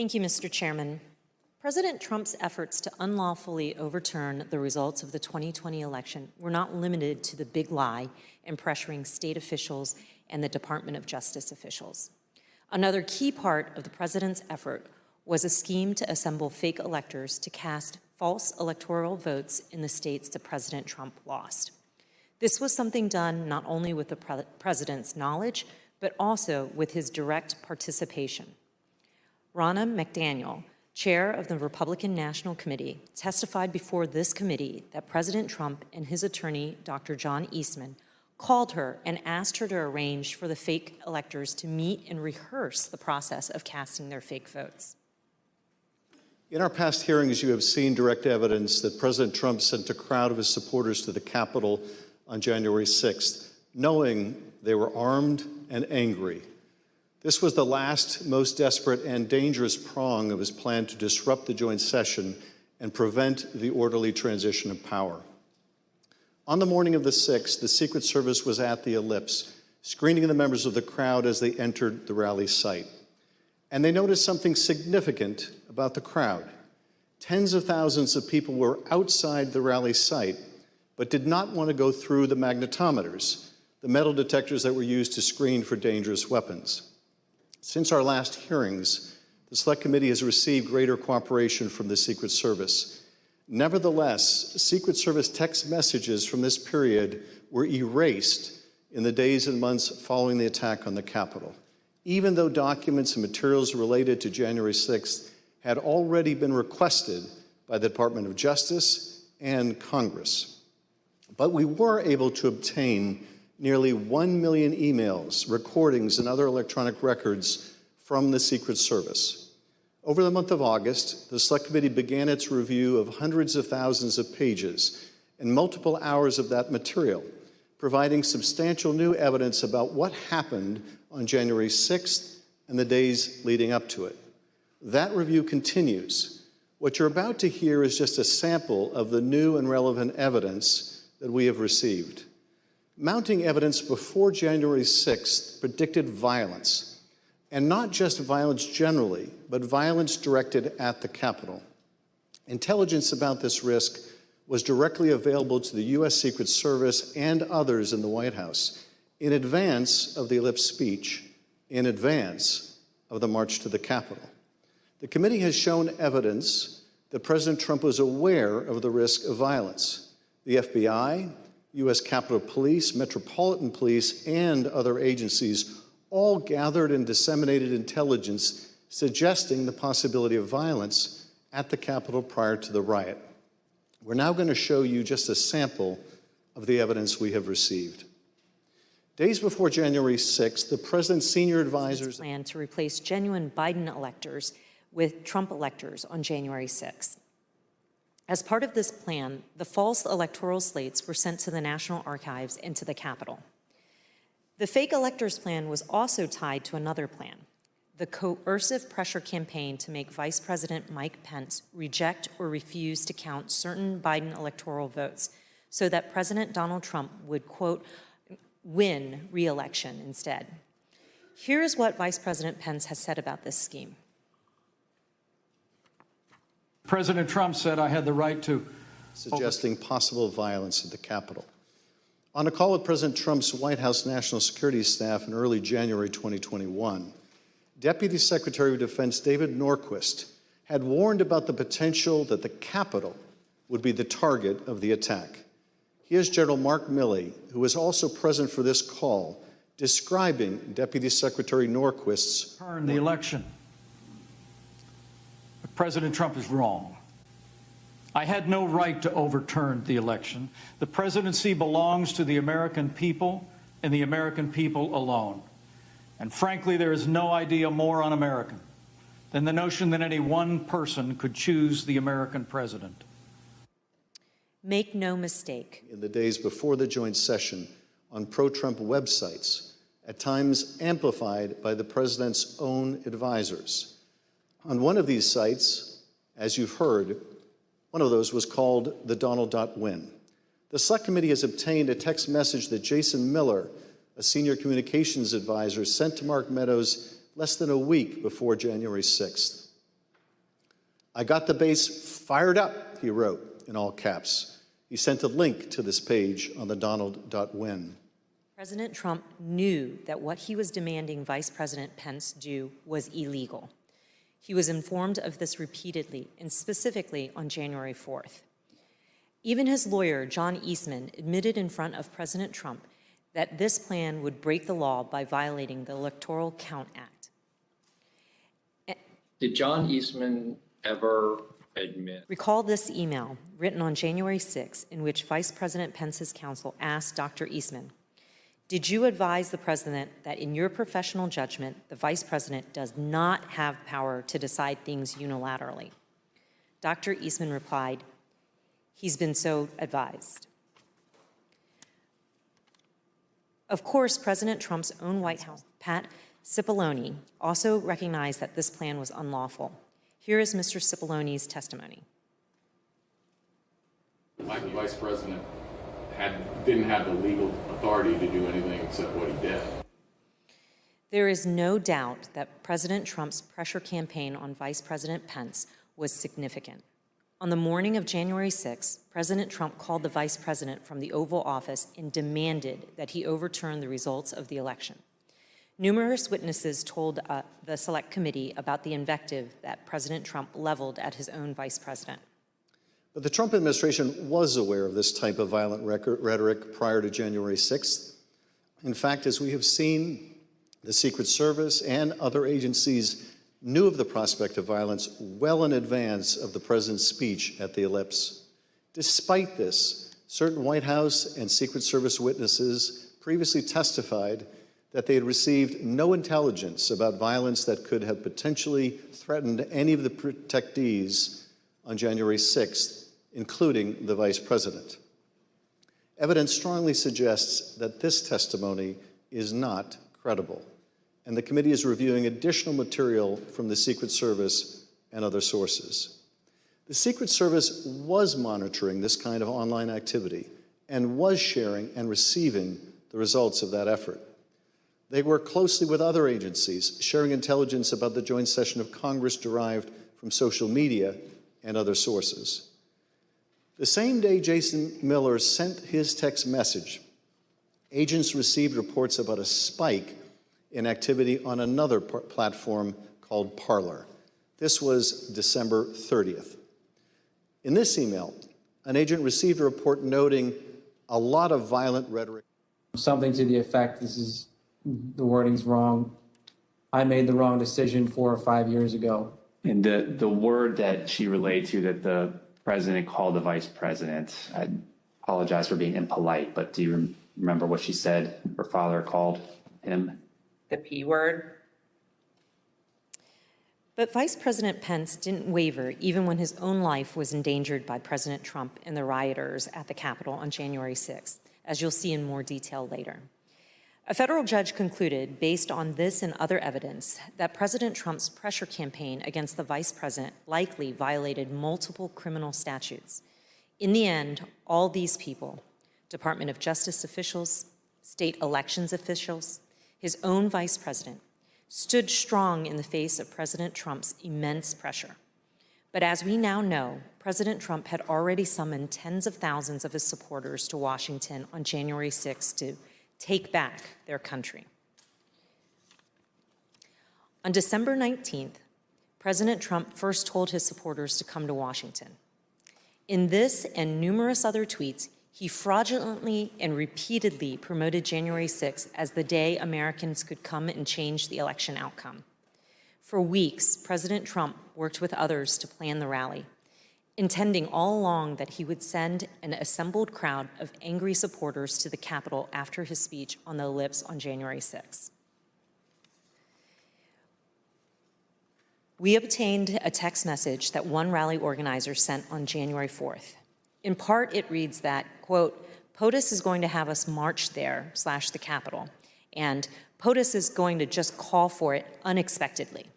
Thank you, Mr. Chairman. President Trump's efforts to unlawfully overturn the results of the 2020 election were not limited to the big lie and pressuring state officials and the Department of Justice officials. Another key part of the president's effort was a scheme to assemble fake electors to cast false electoral votes in the states that President Trump lost. This was something done not only with the president's knowledge, but also with his direct participation. Ronna McDaniel, chair of the Republican National Committee, testified before this committee that President Trump and his attorney, Dr. John Eastman, called her and asked her to arrange for the fake electors to meet and rehearse the process of casting their fake votes. In our past hearings, you have seen direct evidence that President Trump sent a crowd of his supporters to the Capitol on January 6th, knowing they were armed and angry. This was the last, most desperate and dangerous prong of his plan to disrupt the joint session and prevent the orderly transition of power. On the morning of the 6th, the Secret Service was at the Ellipse, screening the members of the crowd as they entered the rally site. And they noticed something significant about the crowd. Tens of thousands of people were outside the rally site, but did not want to go through the magnetometers, the metal detectors that were used to screen for dangerous weapons. Since our last hearings, the Select Committee has received greater cooperation from the Secret Service. Nevertheless, Secret Service text messages from this period were erased in the days and months following the attack on the Capitol, even though documents and materials related to January 6th had already been requested by the Department of Justice and Congress. But we were able to obtain nearly 1 million emails, recordings, and other electronic records from the Secret Service. Over the month of August, the Select Committee began its review of hundreds of thousands of pages and multiple hours of that material, providing substantial new evidence about what happened on January 6th and the days leading up to it. That review continues. What you're about to hear is just a sample of the new and relevant evidence that we have received. Mounting evidence before January 6th predicted violence, and not just violence generally, but violence directed at the Capitol. Intelligence about this risk was directly available to the U.S. Secret Service and others in the White House in advance of the Ellipse speech, in advance of the march to the Capitol. The committee has shown evidence that President Trump was aware of the risk of violence. The FBI, U.S. Capitol Police, Metropolitan Police, and other agencies all gathered and disseminated intelligence suggesting the possibility of violence at the Capitol prior to the riot. We're now going to show you just a sample of the evidence we have received. Days before January 6th, the president's senior advisors plan to replace genuine Biden electors with Trump electors on January 6th. As part of this plan, the false electoral slates were sent to the National Archives and to the Capitol. The fake electors plan was also tied to another plan, the coercive pressure campaign to make Vice President Mike Pence reject or refuse to count certain Biden electoral votes so that President Donald Trump would, quote, win re-election instead. Here is what Vice President Pence has said about this scheme. President Trump said I had the right to... Suggesting possible violence at the Capitol. On a call with President Trump's White House National Security Staff in early January 2021, Deputy Secretary of Defense David Norquist had warned about the potential that the Capitol would be the target of the attack. Here's General Mark Milley, who was also present for this call, describing Deputy Secretary Norquist's... ...turn the election. But President Trump is wrong. I had no right to overturn the election. The presidency belongs to the American people and the American people alone. And frankly, there is no idea more un-American than the notion that any one person could choose the American president. Make no mistake. In the days before the joint session, on pro-Trump websites, at times amplified by the president's own advisors. On one of these sites, as you've heard, one of those was called the Donald.win. The Select Committee has obtained a text message that Jason Miller, a senior communications advisor, sent to Mark Meadows less than a week before January 6th. "I got the base fired up," he wrote in all caps. He sent a link to this page on the Donald.win. President Trump knew that what he was demanding Vice President Pence do was illegal. He was informed of this repeatedly, and specifically on January 4th. Even his lawyer, John Eastman, admitted in front of President Trump that this plan would break the law by violating the Electoral Count Act. Did John Eastman ever admit? Recall this email written on January 6, in which Vice President Pence's counsel asked Dr. Eastman, "Did you advise the president that in your professional judgment, the vice president does not have power to decide things unilaterally?" Dr. Eastman replied, "He's been so advised." Of course, President Trump's own White House, Pat Cipollone, also recognized that this plan was unlawful. Here is Mr. Cipollone's testimony. Like the vice president didn't have the legal authority to do anything except what he did. There is no doubt that President Trump's pressure campaign on Vice President Pence was significant. On the morning of January 6, President Trump called the vice president from the Oval Office and demanded that he overturn the results of the election. Numerous witnesses told the Select Committee about the invective that President Trump leveled at his own vice president. But the Trump administration was aware of this type of violent rhetoric prior to January 6th. In fact, as we have seen, the Secret Service and other agencies knew of the prospect of violence well in advance of the president's speech at the Ellipse. Despite this, certain White House and Secret Service witnesses previously testified that they had received no intelligence about violence that could have potentially threatened any of the protectees on January 6th, including the vice president. Evidence strongly suggests that this testimony is not credible, and the committee is reviewing additional material from the Secret Service and other sources. The Secret Service was monitoring this kind of online activity and was sharing and receiving the results of that effort. They work closely with other agencies, sharing intelligence about the joint session of Congress derived from social media and other sources. The same day Jason Miller sent his text message, agents received reports about a spike in activity on another platform called Parler. This was December 30th. In this email, an agent received a report noting a lot of violent rhetoric. Something to the effect, the wording's wrong. I made the wrong decision 4 or 5 years ago. And the word that she relayed to that the president called the vice president, I apologize for being impolite, but do you remember what she said her father called him? The P word. But Vice President Pence didn't waver even when his own life was endangered by President Trump and the rioters at the Capitol on January 6th, as you'll see in more detail later. A federal judge concluded, based on this and other evidence, that President Trump's pressure campaign against the vice president likely violated multiple criminal statutes. In the end, all these people, Department of Justice officials, state elections officials, his own vice president, stood strong in the face of President Trump's immense pressure. But as we now know, President Trump had already summoned tens of thousands of his supporters to Washington on January 6th to take back their country. On December 19th, President Trump first told his supporters to come to Washington. In this and numerous other tweets, he fraudulently and repeatedly promoted January 6th as the day Americans could come and change the election outcome. For weeks, President Trump worked with others to plan the rally, intending all along that he would send an assembled crowd of angry supporters to the Capitol after his speech on the Ellipse on January 6th. We obtained a text message that one rally organizer sent on January 4th. In part, it reads that, quote, POTUS is going to have us march there / the Capitol, and POTUS is going to just call for it unexpectedly.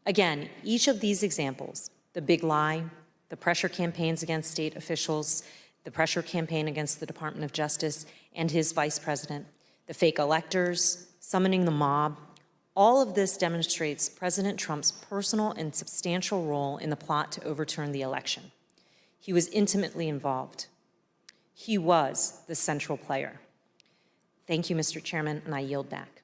Again, each of these examples, the big lie, the pressure campaigns against state officials, the pressure campaign against the Department of Justice and his vice president, the fake electors, summoning the mob, All of this demonstrates President Trump's personal and substantial role in the plot to overturn the election. He was intimately involved. He was the central player. Thank you, Mr. Chairman, and I yield back.